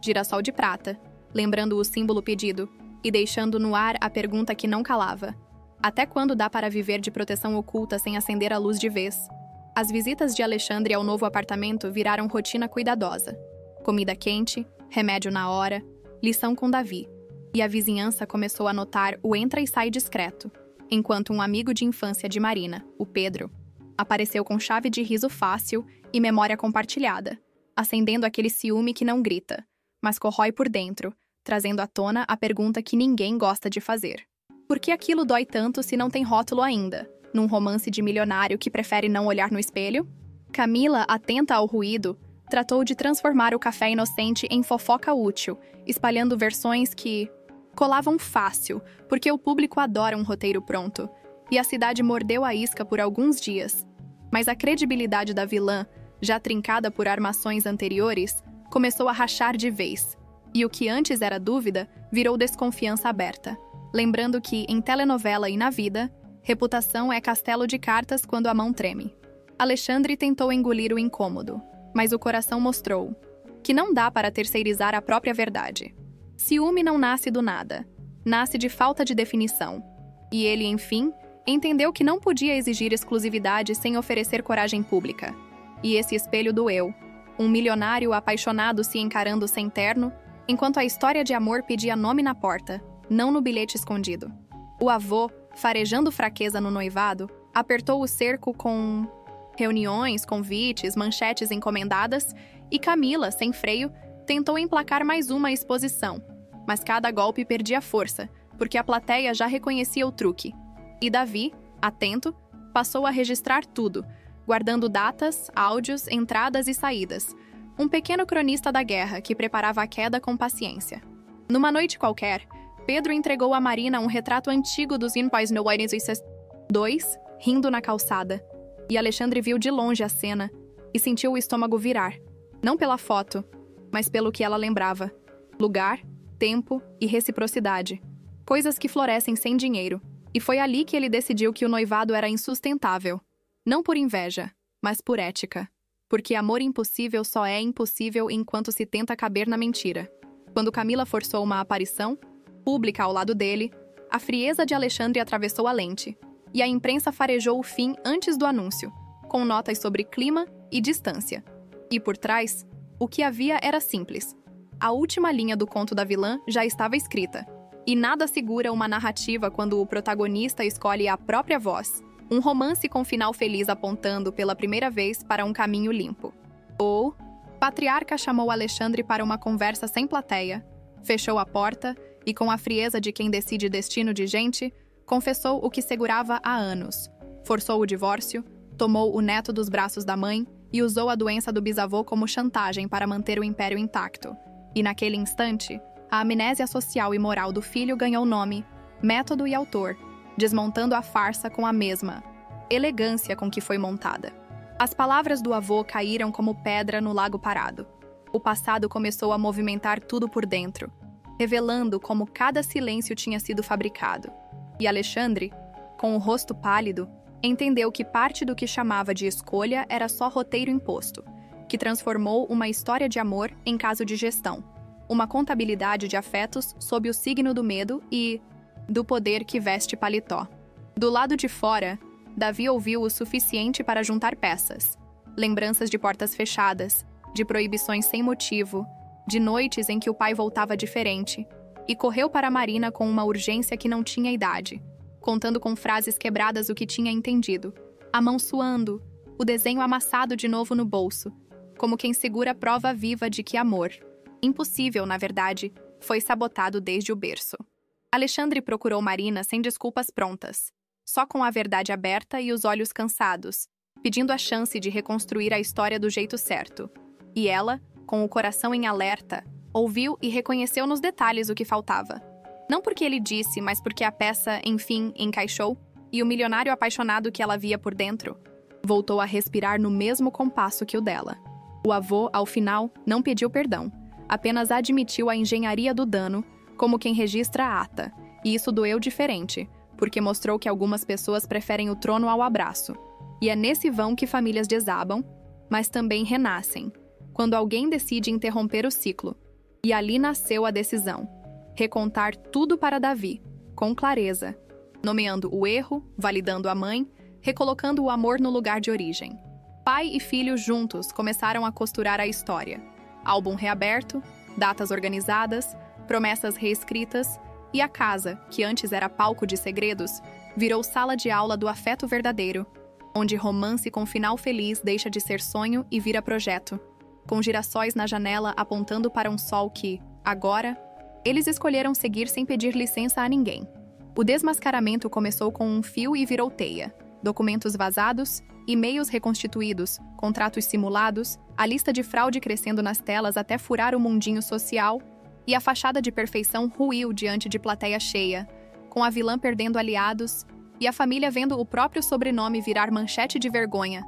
girassol de prata, lembrando o símbolo pedido e deixando no ar a pergunta que não calava. Até quando dá para viver de proteção oculta sem acender a luz de vez? As visitas de Alexandre ao novo apartamento viraram rotina cuidadosa. Comida quente, remédio na hora, lição com Davi. E a vizinhança começou a notar o entra e sai discreto, enquanto um amigo de infância de Marina, o Pedro, apareceu com chave de riso fácil e memória compartilhada, acendendo aquele ciúme que não grita, mas corrói por dentro, trazendo à tona a pergunta que ninguém gosta de fazer. Por que aquilo dói tanto se não tem rótulo ainda, num romance de milionário que prefere não olhar no espelho? Camila, atenta ao ruído, tratou de transformar o café inocente em fofoca útil, espalhando versões que colavam fácil, porque o público adora um roteiro pronto, e a cidade mordeu a isca por alguns dias. Mas a credibilidade da vilã, já trincada por armações anteriores, começou a rachar de vez, e o que antes era dúvida virou desconfiança aberta, lembrando que, em telenovela e na vida, reputação é castelo de cartas quando a mão treme. Alexandre tentou engolir o incômodo, mas o coração mostrou que não dá para terceirizar a própria verdade. Ciúme não nasce do nada, nasce de falta de definição. E ele, enfim, entendeu que não podia exigir exclusividade sem oferecer coragem pública. E esse espelho doeu. Um milionário apaixonado se encarando sem terno, enquanto a história de amor pedia nome na porta, não no bilhete escondido. O avô, farejando fraqueza no noivado, apertou o cerco com reuniões, convites, manchetes encomendadas, e Camila, sem freio, tentou emplacar mais uma exposição. Mas cada golpe perdia força, porque a plateia já reconhecia o truque. E Davi, atento, passou a registrar tudo, guardando datas, áudios, entradas e saídas. Um pequeno cronista da guerra que preparava a queda com paciência. Numa noite qualquer, Pedro entregou a Marina um retrato antigo dos Empires no White 2, rindo na calçada. E Alexandre viu de longe a cena e sentiu o estômago virar. Não pela foto, mas pelo que ela lembrava. Lugar, tempo e reciprocidade. Coisas que florescem sem dinheiro. E foi ali que ele decidiu que o noivado era insustentável. Não por inveja, mas por ética. Porque amor impossível só é impossível enquanto se tenta caber na mentira. Quando Camila forçou uma aparição, pública ao lado dele, a frieza de Alexandre atravessou a lente, e a imprensa farejou o fim antes do anúncio, com notas sobre clima e distância. E por trás, o que havia era simples. A última linha do conto da vilã já estava escrita, e nada segura uma narrativa quando o protagonista escolhe a própria voz. Um romance com final feliz apontando pela primeira vez para um caminho limpo. Ou, Patriarca chamou Alexandre para uma conversa sem plateia, fechou a porta e, com a frieza de quem decide destino de gente, confessou o que segurava há anos. Forçou o divórcio, tomou o neto dos braços da mãe e usou a doença do bisavô como chantagem para manter o império intacto. E naquele instante, a amnésia social e moral do filho ganhou nome, método e autor, desmontando a farsa com a mesma elegância com que foi montada. As palavras do avô caíram como pedra no lago parado. O passado começou a movimentar tudo por dentro, revelando como cada silêncio tinha sido fabricado. E Alexandre, com o rosto pálido, entendeu que parte do que chamava de escolha era só roteiro imposto, que transformou uma história de amor em caso de gestão, uma contabilidade de afetos sob o signo do medo e do poder que veste paletó. Do lado de fora, Davi ouviu o suficiente para juntar peças. Lembranças de portas fechadas, de proibições sem motivo, de noites em que o pai voltava diferente, e correu para Marina com uma urgência que não tinha idade, contando com frases quebradas o que tinha entendido, a mão suando, o desenho amassado de novo no bolso, como quem segura prova viva de que amor, impossível na verdade, foi sabotado desde o berço. Alexandre procurou Marina sem desculpas prontas, só com a verdade aberta e os olhos cansados, pedindo a chance de reconstruir a história do jeito certo. E ela, com o coração em alerta, ouviu e reconheceu nos detalhes o que faltava. Não porque ele disse, mas porque a peça, enfim, encaixou, e o milionário apaixonado que ela via por dentro voltou a respirar no mesmo compasso que o dela. O avô, ao final, não pediu perdão, apenas admitiu a engenharia do dano, como quem registra a ata, e isso doeu diferente, porque mostrou que algumas pessoas preferem o trono ao abraço. E é nesse vão que famílias desabam, mas também renascem, quando alguém decide interromper o ciclo. E ali nasceu a decisão. Recontar tudo para Davi, com clareza, nomeando o erro, validando a mãe, recolocando o amor no lugar de origem. Pai e filho juntos começaram a costurar a história. Álbum reaberto, datas organizadas, promessas reescritas, e a casa, que antes era palco de segredos, virou sala de aula do afeto verdadeiro, onde romance com final feliz deixa de ser sonho e vira projeto, com girassóis na janela apontando para um sol que, agora, eles escolheram seguir sem pedir licença a ninguém. O desmascaramento começou com um fio e virou teia. Documentos vazados, e-mails reconstituídos, contratos simulados, a lista de fraude crescendo nas telas até furar o mundinho social, e a fachada de perfeição ruiu diante de plateia cheia, com a vilã perdendo aliados e a família vendo o próprio sobrenome virar manchete de vergonha.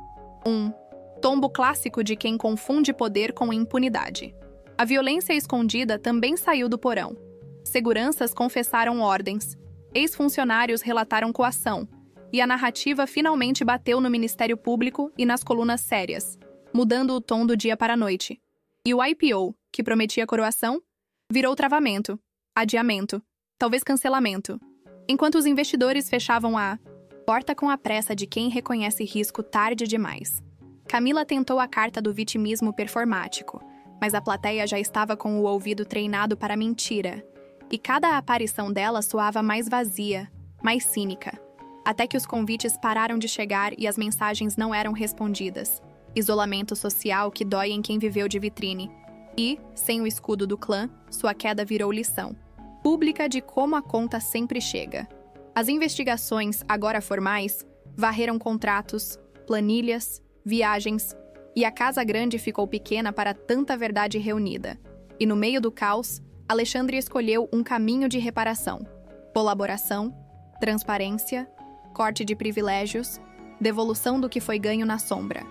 Um tombo clássico de quem confunde poder com impunidade. A violência escondida também saiu do porão. Seguranças confessaram ordens, ex-funcionários relataram coação, e a narrativa finalmente bateu no Ministério Público e nas colunas sérias, mudando o tom do dia para a noite. E o IPO, que prometia coroação, virou travamento, adiamento, talvez cancelamento. Enquanto os investidores fechavam a porta com a pressa de quem reconhece risco tarde demais. Camila tentou a carta do vitimismo performático, mas a plateia já estava com o ouvido treinado para a mentira, e cada aparição dela soava mais vazia, mais cínica, até que os convites pararam de chegar e as mensagens não eram respondidas. Isolamento social que dói em quem viveu de vitrine. E, sem o escudo do clã, sua queda virou lição pública de como a conta sempre chega. As investigações, agora formais, varreram contratos, planilhas, viagens, e a Casa Grande ficou pequena para tanta verdade reunida. E no meio do caos, Alexandre escolheu um caminho de reparação. Colaboração, transparência, corte de privilégios, devolução do que foi ganho na sombra.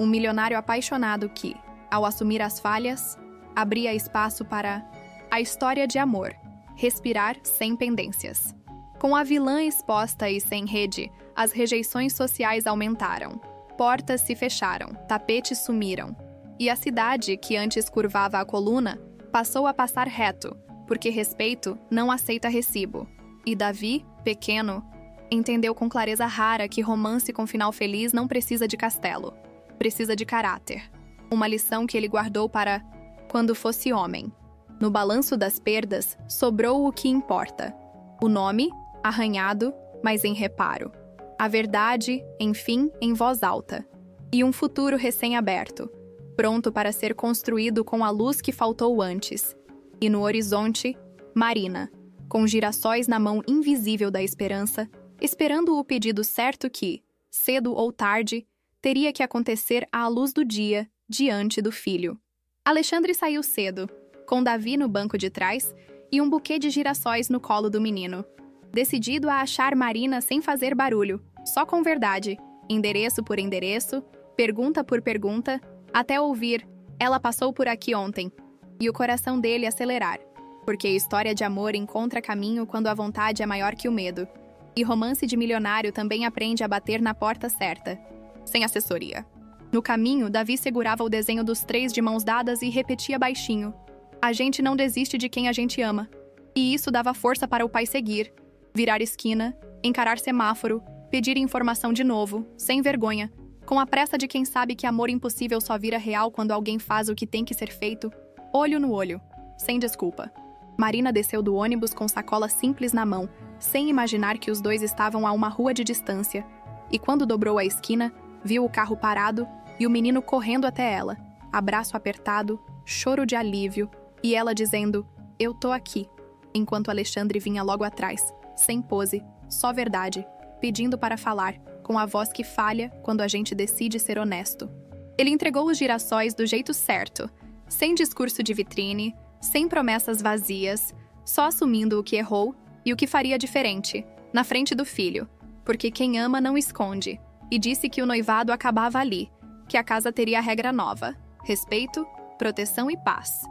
Um milionário apaixonado que, ao assumir as falhas, abria espaço para a história de amor, respirar sem pendências. Com a vilã exposta e sem rede, as rejeições sociais aumentaram. Portas se fecharam, tapetes sumiram. E a cidade, que antes curvava a coluna, passou a passar reto, porque respeito não aceita recibo. E Davi, pequeno, entendeu com clareza rara que romance com final feliz não precisa de castelo. Precisa de caráter. Uma lição que ele guardou para quando fosse homem. No balanço das perdas, sobrou o que importa. O nome, arranhado, mas em reparo. A verdade, enfim, em voz alta. E um futuro recém-aberto, pronto para ser construído com a luz que faltou antes. E no horizonte, Marina, com girassóis na mão invisível da esperança, esperando o pedido certo que, cedo ou tarde, teria que acontecer à luz do dia, diante do filho. Alexandre saiu cedo, com Davi no banco de trás e um buquê de girassóis no colo do menino. Decidido a achar Marina sem fazer barulho, só com verdade, endereço por endereço, pergunta por pergunta, até ouvir, ela passou por aqui ontem, e o coração dele acelerar, porque história de amor encontra caminho quando a vontade é maior que o medo. E romance de milionário também aprende a bater na porta certa, sem assessoria. No caminho, Davi segurava o desenho dos três de mãos dadas e repetia baixinho: "A gente não desiste de quem a gente ama." E isso dava força para o pai seguir, virar esquina, encarar semáforo, pedir informação de novo, sem vergonha, com a pressa de quem sabe que amor impossível só vira real quando alguém faz o que tem que ser feito, olho no olho, sem desculpa. Marina desceu do ônibus com sacola simples na mão, sem imaginar que os dois estavam a uma rua de distância, e quando dobrou a esquina, viu o carro parado e o menino correndo até ela, abraço apertado, choro de alívio, e ela dizendo: "Eu tô aqui", enquanto Alexandre vinha logo atrás, sem pose, só verdade, pedindo para falar, com a voz que falha quando a gente decide ser honesto. Ele entregou os girassóis do jeito certo, sem discurso de vitrine, sem promessas vazias, só assumindo o que errou e o que faria diferente, na frente do filho, porque quem ama não esconde, e disse que o noivado acabava ali, que a casa teria regra nova, respeito, proteção e paz,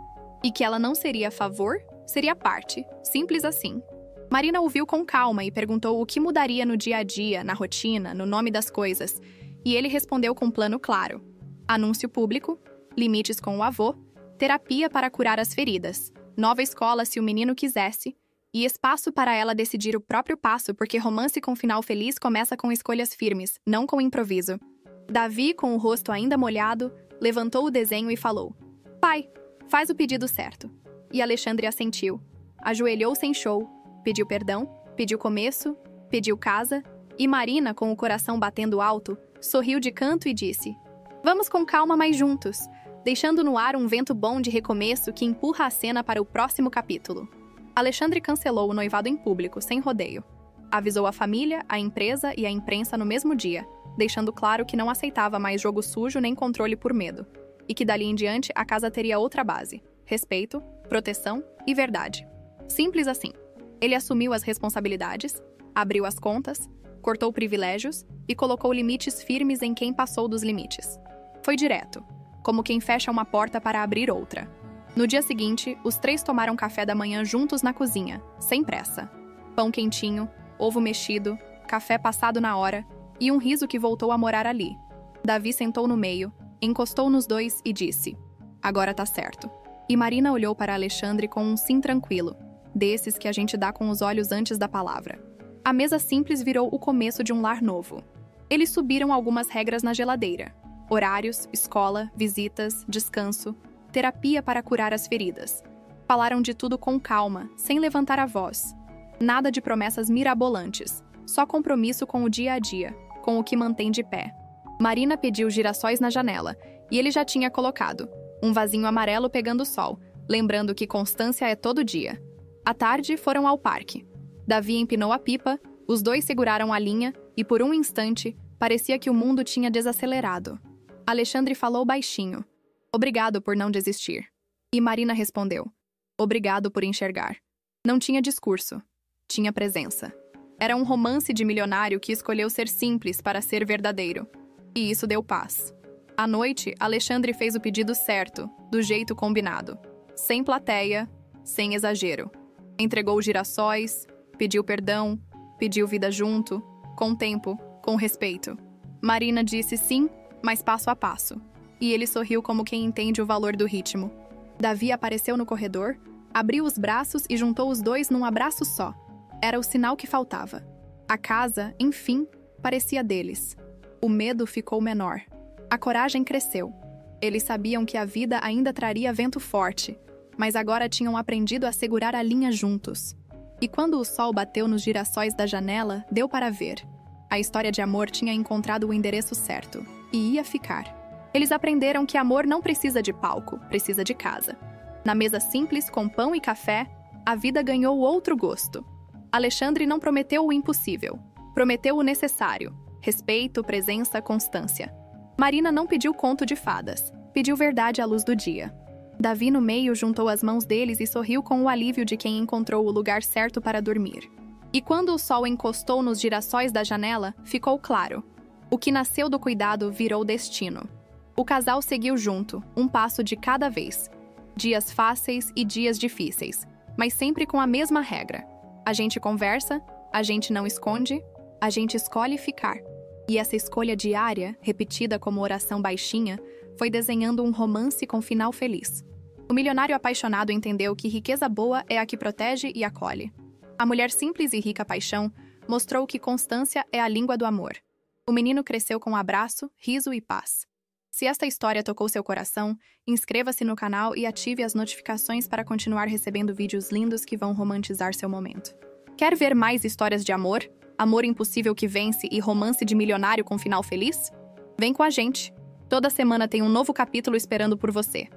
e que ela não seria a favor, seria parte, simples assim. Marina ouviu com calma e perguntou o que mudaria no dia a dia, na rotina, no nome das coisas, e ele respondeu com um plano claro: anúncio público, limites com o avô, terapia para curar as feridas, nova escola se o menino quisesse, e espaço para ela decidir o próprio passo, porque romance com final feliz começa com escolhas firmes, não com improviso. Davi, com o rosto ainda molhado, levantou o desenho e falou: "Pai, faz o pedido certo." E Alexandre assentiu. Ajoelhou sem show, pediu perdão, pediu começo, pediu casa, e Marina, com o coração batendo alto, sorriu de canto e disse: "Vamos com calma, mas juntos", deixando no ar um vento bom de recomeço que empurra a cena para o próximo capítulo. Alexandre cancelou o noivado em público, sem rodeio. Avisou a família, a empresa e a imprensa no mesmo dia, deixando claro que não aceitava mais jogo sujo nem controle por medo, e que dali em diante a casa teria outra base: respeito, proteção e verdade. Simples assim. Ele assumiu as responsabilidades, abriu as contas, cortou privilégios e colocou limites firmes em quem passou dos limites. Foi direto, como quem fecha uma porta para abrir outra. No dia seguinte, os três tomaram café da manhã juntos na cozinha, sem pressa. Pão quentinho, ovo mexido, café passado na hora e um riso que voltou a morar ali. Davi sentou no meio, encostou nos dois e disse: "Agora tá certo." E Marina olhou para Alexandre com um sim tranquilo, desses que a gente dá com os olhos antes da palavra. A mesa simples virou o começo de um lar novo. Eles subiram algumas regras na geladeira: horários, escola, visitas, descanso, terapia para curar as feridas. Falaram de tudo com calma, sem levantar a voz. Nada de promessas mirabolantes, só compromisso com o dia a dia, com o que mantém de pé. Marina pediu girassóis na janela, e ele já tinha colocado um vasinho amarelo pegando sol, lembrando que constância é todo dia. À tarde, foram ao parque. Davi empinou a pipa, os dois seguraram a linha e, por um instante, parecia que o mundo tinha desacelerado. Alexandre falou baixinho: "Obrigado por não desistir." E Marina respondeu: "Obrigado por enxergar." Não tinha discurso. Tinha presença. Era um romance de milionário que escolheu ser simples para ser verdadeiro. E isso deu paz. À noite, Alexandre fez o pedido certo, do jeito combinado. Sem plateia, sem exagero. Entregou girassóis, pediu perdão, pediu vida junto, com tempo, com respeito. Marina disse sim, mas passo a passo. E ele sorriu como quem entende o valor do ritmo. Davi apareceu no corredor, abriu os braços e juntou os dois num abraço só. Era o sinal que faltava. A casa, enfim, parecia deles. O medo ficou menor. A coragem cresceu. Eles sabiam que a vida ainda traria vento forte, mas agora tinham aprendido a segurar a linha juntos. E quando o sol bateu nos girassóis da janela, deu para ver. A história de amor tinha encontrado o endereço certo, e ia ficar. Eles aprenderam que amor não precisa de palco, precisa de casa. Na mesa simples, com pão e café, a vida ganhou outro gosto. Alexandre não prometeu o impossível, prometeu o necessário: respeito, presença, constância. Marina não pediu conto de fadas, pediu verdade à luz do dia. Davi, no meio, juntou as mãos deles e sorriu com o alívio de quem encontrou o lugar certo para dormir. E quando o sol encostou nos girassóis da janela, ficou claro: o que nasceu do cuidado virou destino. O casal seguiu junto, um passo de cada vez. Dias fáceis e dias difíceis, mas sempre com a mesma regra. A gente conversa, a gente não esconde, a gente escolhe ficar. E essa escolha diária, repetida como oração baixinha, foi desenhando um romance com final feliz. O milionário apaixonado entendeu que riqueza boa é a que protege e acolhe. A mulher simples e rica paixão mostrou que constância é a língua do amor. O menino cresceu com abraço, riso e paz. Se esta história tocou seu coração, inscreva-se no canal e ative as notificações para continuar recebendo vídeos lindos que vão romantizar seu momento. Quer ver mais histórias de amor, amor impossível que vence e romance de milionário com final feliz? Vem com a gente! Toda semana tem um novo capítulo esperando por você.